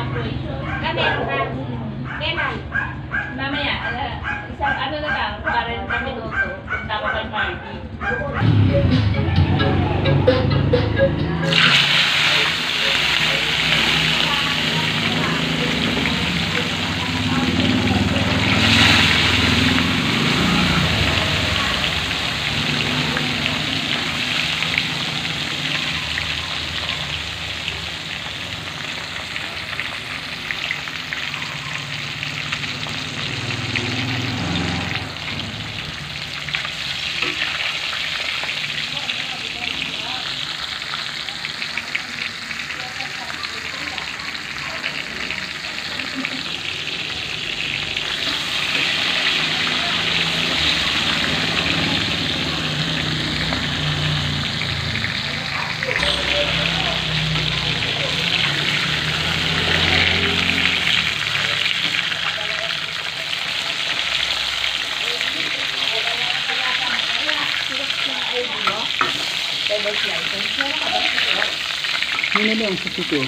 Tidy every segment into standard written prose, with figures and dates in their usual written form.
Kailan ha? Kailan? Mamaya, isang ano na lang, 40 minuto, punta ko kay party. Ini lang sa sito.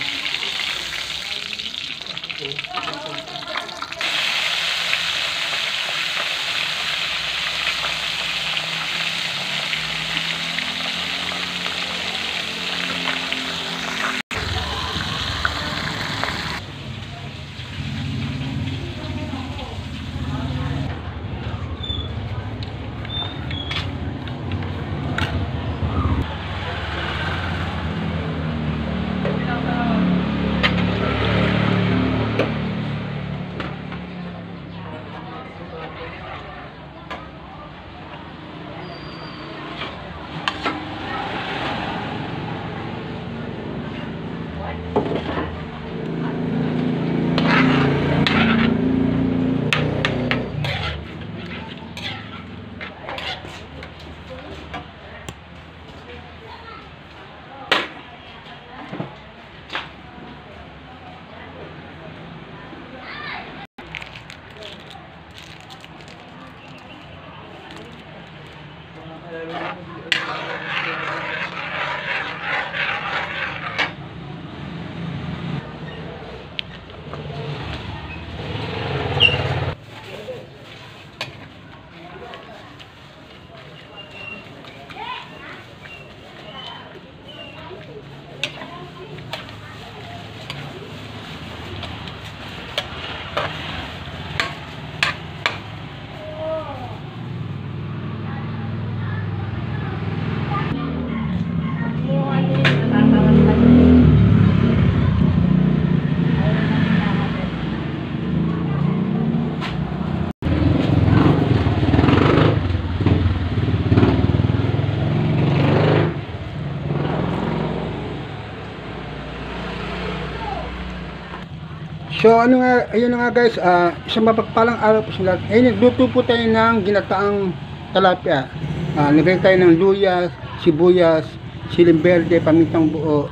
So ano nga, ayun na nga guys, isang mapagpalang araw po sa lahat. Ayun, nagluto po tayo ng ginataang talapia. Nagay tayo ng luya, sibuyas, siling berde, pamintang buo,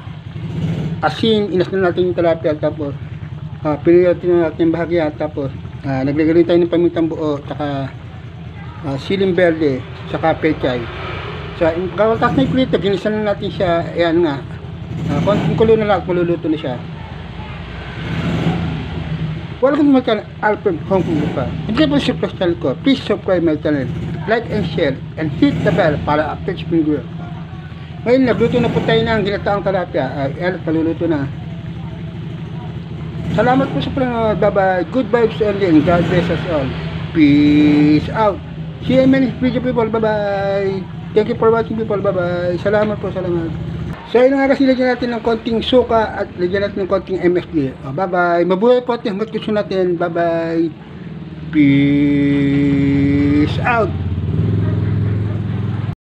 asin, inas na natin yung talapia, tapos pinilitin na natin yung bahagya, tapos naglagay tayo ng pamintang buo, saka siling berde, saka pechay. So, kawatas na yung kulito, ginisan na natin siya, ayan nga, konting kulo na lang, maluluto na siya. Welcome to my channel, Alfred Hong Kong Lupa. Hindi po si Prestal ko. Please subscribe my channel, like and share, and hit the bell para update sa video. Ngayon, nagluto na po tayo ng ginataang talapia. Ayan, kaluluto na. Salamat po sa panonood. Bye-bye. Good vibes only and God bless us all. Peace out. See you in many video people. Bye-bye. Thank you for watching people. Bye-bye. Salamat po, salamat. So yun nga kasi lagyan natin ng konting suka at lagyan natin ng konting MSG. Bye bye. Mabuhay po at hanggat gusto natin. Bye bye. Peace out.